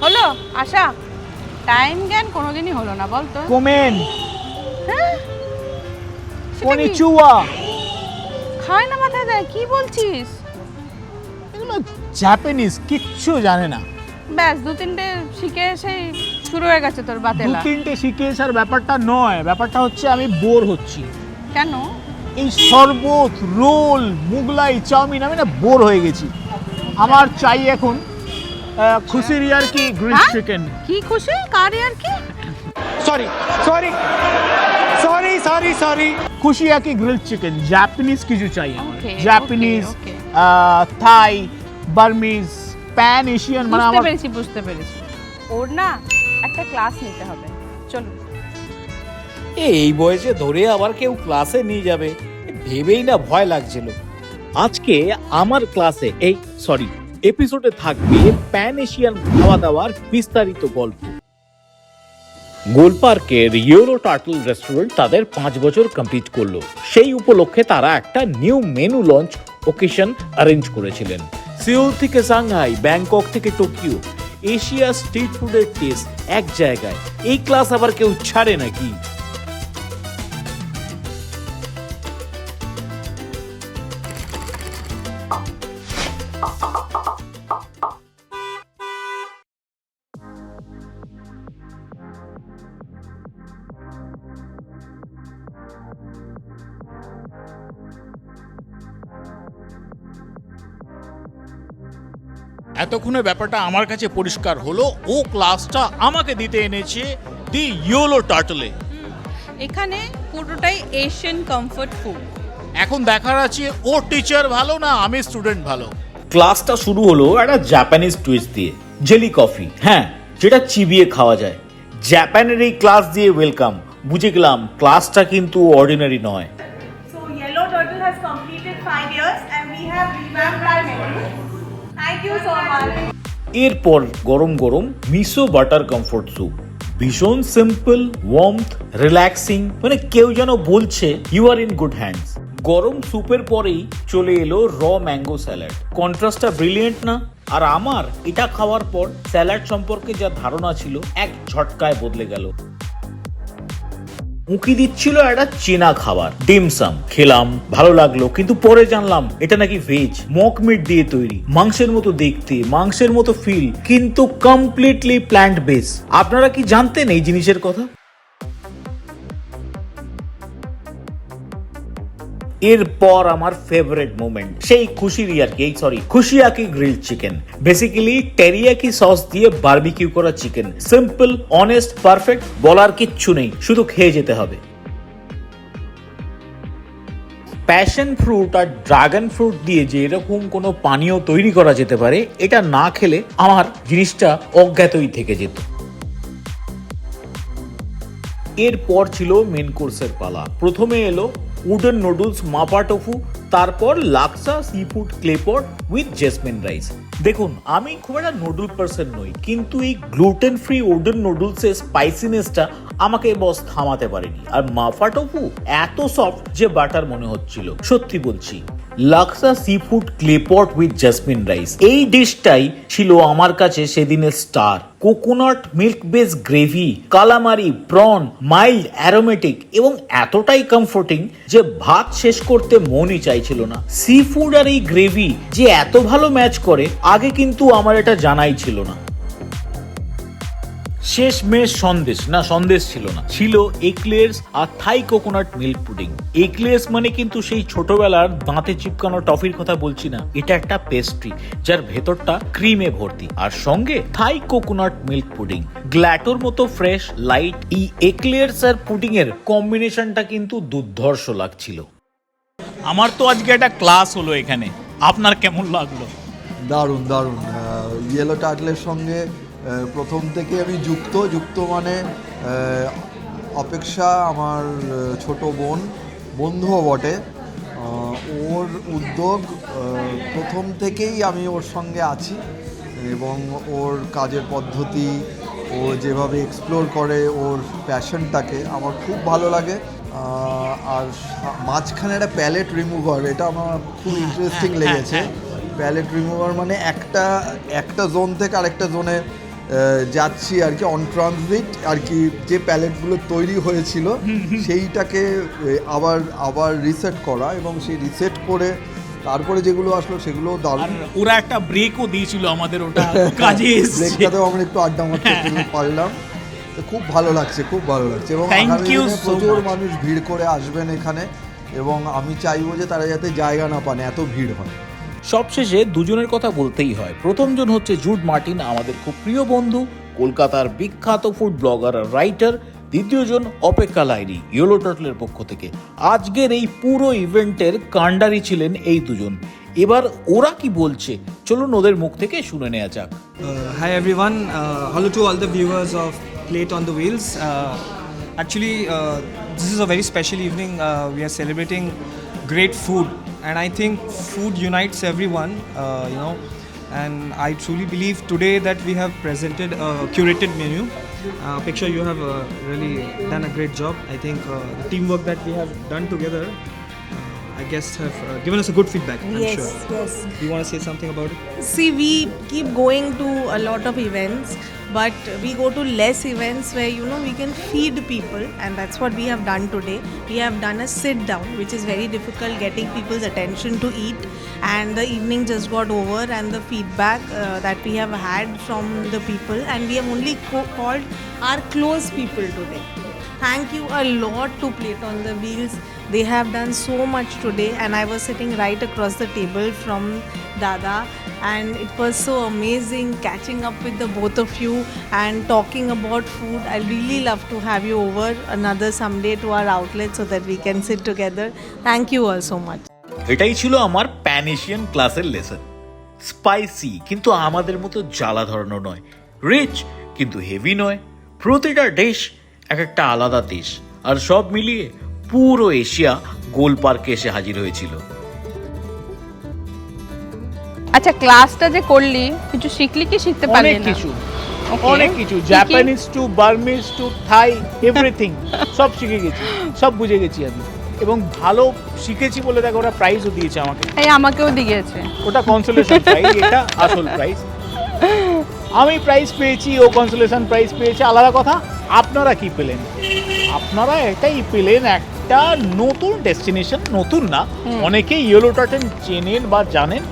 হলো আশা? টাইম জ্ঞান কোনোদিনই হলো না বলতো। কোমেন হ্যাঁ সেটা কি? কনিচুয়া খায় না মাথায় দেয়, কি বলছিস? এগুলো জাপানিজ, কিচ্ছু জানে না। ব্যাস দু তিনটে শিখে এসেই শুরু হয়ে গেছে তোর দু বাতেলা। তিনটে শিখে আসার ব্যাপারটা নয়, ব্যাপারটা হচ্ছে আমি বোর হচ্ছি। কেন? এই শরবত, রোল, মুগলাই, চাউমিন, আমি না বোর হয়ে গেছি। আমার চাই এখন খুশির আর কি গ্রিল হ্যাঁ? চিকেন। কি খুশি? কার আর কি? Sorry sorry sorry sorry sorry খুশি আর কি গ্রিল চিকেন, জাপানিজ কিছু চাই আমার। Okay, জাপানিজ, okay, থাই, বার্মিজ, প্যান এশিয়ান, মানে আমার বুঝতে পেরেছি। ওর না একটা ক্লাস নিতে হবে, চলো। এই বয়সে ধরে আবার কেউ ক্লাসে নিয়ে যাবে ভেবেই না ভয় লাগছিল। আজকে আমার ক্লাসে এপিসোডে থাকবে প্যান এশিয়ান খাওয়া দাওয়ার বিস্তারিত গল্প। গোলপার্কের ইয়েলো টার্টল রেস্টুরেন্ট তাদের 5 বছর কমপ্লিট করলো। সেই উপলক্ষে তারা একটা new menu launch occasion arrange করেছিলেন। সিউল থেকে সাংহাই, ব্যাংকক থেকে টোকিও, এশিয়া স্ট্রিট ফুডের টেস্ট এক জায়গায়। এই ক্লাস আবার কেউ ছাড়ে নাকি? এতক্ষণে ব্যাপারটা আমার কাছে পরিষ্কার হলো। ও ক্লাসটা আমাকে দিতে এনেছে দি ইয়েলো টার্টলে। এখানে পুরোটাই এশিয়ান কমফর্ট ফুড। এখন দেখার আছে ও টিচার ভালো না আমি স্টুডেন্ট ভালো। ক্লাসটা শুরু হলো একটা জাপানিজ টুইস্ট দিয়ে, জেলি কফি, হ্যাঁ, যেটা চিবিয়ে খাওয়া যায়। জাপানের এই ক্লাস দিয়ে ওয়েলকাম। বুঝে গেলাম ক্লাসটা কিন্তু অর্ডিনারি নয়। So Yellow Turtle has completed 5 years and we have revamped our menu. Thank you so much. এরপর গরম গরম মিসো বাটার কমফোর্ট স্যুপ, ভীষণ সিম্পল, ওয়ার্মথ, রিল্যাক্সিং, মানে কেউ যেন বলছে you are in good hands. গরম স্যুপের পরেই চলে এলো র ম্যাঙ্গো স্যালাড। কন্ট্রাস্টটা ব্রিলিয়েন্ট না? আর আমার এটা খাওয়ার পর স্যালাড সম্পর্কে যা ধারণা ছিল এক ঝটকায় বদলে গেল। উঁকি দিচ্ছিল একটা চেনা খাবার, ডিমসাম। খেলাম, ভালো লাগলো, কিন্তু পরে জানলাম এটা নাকি ভেজ, মক মিট দিয়ে তৈরি। মাংসের মতো দেখতে, মাংসের মতো ফিল, কিন্তু কমপ্লিটলি প্ল্যান্ট বেস। আপনারা কি জানতেন এই জিনিসের কথা? এরপর আমার ফেভারিট মোমেন্ট, সেই kushiyaki grill chicken. Basically teriyaki sauce দিয়ে বারবিকিউ করা চিকেন। সিম্পল, অনেস্ট, পারফেক্ট, বলার কিচ্ছু নেই, শুধু খেয়ে যেতে হবে। প্যাশন ফ্রুট আর ড্রাগন ফ্রুট দিয়ে যে এরকম কোনো পানীয় তৈরি করা যেতে পারে, এটা না খেলে আমার জিনিসটা অজ্ঞাতই থেকে যেত। এরপর ছিল মেন কোর্সের পালা। প্রথমে এলো উডেন নুডলস মাপা টোফু, তারপর laksa seafood claypot with jasmine rice. দেখুন, আমি খুব একটা নুডল পার্সন নই, কিন্তু এই গ্লুটেন ফ্রি উডেন নুডলসের স্পাইসিনেসটা আমাকে বস থামাতে পারেনি। আর মাফা টোফু এত সফট যে বাটার মনে হচ্ছিল। সত্যি বলছি, laksa seafood claypot with jasmine rice, এই ডিশটাই ছিল আমার কাছে সেদিনের star. Coconut milk base gravy, calamari, prawn, mild aromatic এবং এতটাই কমফোর্টিং যে ভাত শেষ করতে মনই চাইছিল না। সি ফুড আর এই গ্রেভি যে এত ভালো ম্যাচ করে আগে কিন্তু আমার এটা জানাই ছিল না। শেষ মেশ সন্দেশ ছিল না, ছিল এক্লেয়ার্স আর থাই কোকোনাট মিল্ক পুডিং। এক্লেয়ার্স মানে কিন্তু সেই ছোটবেলার দাঁতে চিপকানো টফির কথা বলছি না, এটা একটা পেস্ট্রি যার ভেতরটা ক্রিমে ভর্তি, আর সঙ্গে থাই কোকোনাট মিল্ক পুডিং। গ্ল্যাটোর মতো ফ্রেশ, লাইট এই এক্লেয়ার্স আর পুডিং এর কম্বিনেশনটা কিন্তু দুর্ধর্ষ লাগছিল। আমার তো আজকে একটা ক্লাস হলো এখানে, আপনার কেমন লাগলো? দারুণ দারুণ। ইয়েলো টার্টলের সঙ্গে প্রথম থেকে আমি যুক্ত মানে অপেক্ষা আমার ছোট বন্ধুও বটে। ওর উদ্যোগ প্রথম থেকেই আমি ওর সঙ্গে আছি এবং ওর কাজের পদ্ধতি, ও যেভাবে এক্সপ্লোর করে ওর প্যাশনটাকে আমার খুব ভালো লাগে। আর মাঝখানে একটা প্যালেট রিমুভার, এটা আমার খুব ইন্টারেস্টিং লেগেছে। প্যালেট রিমুভার মানে একটা জোন থেকে আরেকটা জোনে যাচ্ছি আর কি অন ট্রানজিট আর কি, যে প্যালেটগুলো তৈরি হয়েছিল সেইটাকে আবার আবার রিসেট করা, এবং সেই রিসেট করে তারপরে যেগুলো আসলো সেগুলো আর দারুণ। ওরা একটা ব্রেকও দিয়েছিল আমাদের, ওটা কাজে এসেছে। ব্রেকটাতেও আমরা একটু আড্ডা মারতে পারলাম, তো খুব ভালো লাগছে, খুব ভালো লাগছে। এবং Thank আগামী you দিনে so প্রচুর much. মানুষ ভিড় করে আসবেন এখানে, এবং আমি চাইবো যে তারা যাতে জায়গা না পান, এত ভিড় হয়। সবশেষে দুজনের কথা বলতেই হয়। প্রথমজন হচ্ছে জুড মার্টিন, আমাদের খুব প্রিয় বন্ধু, কলকাতার বিখ্যাত ফুড ব্লগার আর রাইটার। দ্বিতীয়জন অপেক্ষা লাহিড়ী, ইয়েলো টার্টলের পক্ষ থেকে। আজকের এই পুরো ইভেন্টের কাণ্ডারি ছিলেন এই দুজন। এবার ওরা কি বলছে চলুন ওদের মুখ থেকে শুনে নেওয়া যাক। Hi everyone, hello to all the viewers of Plate on the Wheels. Actually, this is a very special evening. We are celebrating great food, and I think food unites everyone, and I truly believe today that we have presented a curated menu. Picture, you have really done a great job. I think the teamwork that we have done together, I guess, have given us a good feedback, I'm Yes, sure. yes. Do you want to say something about it? See, we keep going to a lot of events, but we go to less events where we can feed people, and that's what we have done today. We have done a sit down, which is very difficult, getting people's attention to eat, and the evening just got over, and the feedback that we have had from the people, and we have only called our close people today. Thank you a lot to Plate on the Wheels. They have done so much today, and I was sitting right across the table from Dada, and it was so amazing catching up with the both of you and talking about food. I really love to have you over another someday to our outlet so that we can sit together. Thank you all so much. এটাই ছিল আমার pan Asian ক্লাসের lesson. Spicy কিন্তু আমাদের মতো জ্বালা ধরানো নয়, রিচ কিন্তু হেভি নয়। প্রতিটা ডিশ এক একটা আলাদা দেশ, আর সব মিলিয়ে পুরো এশিয়া গোল পার্কে এসে হাজির হয়েছিল। আচ্ছা, ক্লাসটা যে করলি কিছু শিখলি কি শিখতে পারলি অনেক না? কিছু, Okay. অনেক কিছু, কি কি? জাপানিজ টু বার্মিজ টু থাই, এভরিথিং সব শিখে গেছি, সব বুঝে গেছি আমি, এবং ভালো শিখেছি বলে দেখো ওরা প্রাইজও দিয়েছে আমাকে। এই আমাকেও দিয়েছে। ওটা কনসোলেশন প্রাইজ, এটা আসল প্রাইজ। আমি প্রাইজ পেয়েছি, ও কনসোলেশন প্রাইজ পেয়েছে, আলাদা কথা। আপনারা কি পেলেন? আপনারা এটাই পেলেন, একটা নতুন ডেস্টিনেশন, নতুন না, অনেকেই ইয়েলো টার্টল চেনেন বা জানেন।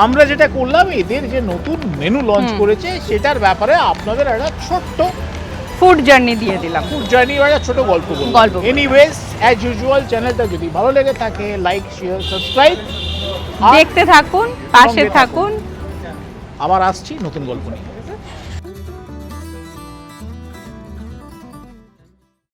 আমরা যেটা করলাম, এদের যে নতুন মেনু লঞ্চ করেছে সেটার ব্যাপারে আপনাদের একটা ছোট্ট ফুড জার্নি দিয়ে দিলাম। ফুড জার্নি বা একটা ছোট গল্প বলবো। গল্প বলবো। এনিওয়েজ, অ্যাজ ইউজুয়াল, চ্যানেলটা যদি ভালো লেগে থাকে লাইক, শেয়ার, সাবস্ক্রাইব। দেখতে থাকুন, পাশে সঙ্গে থাকুন। থাকুন। আবার আসছি নতুন গল্প নিয়ে।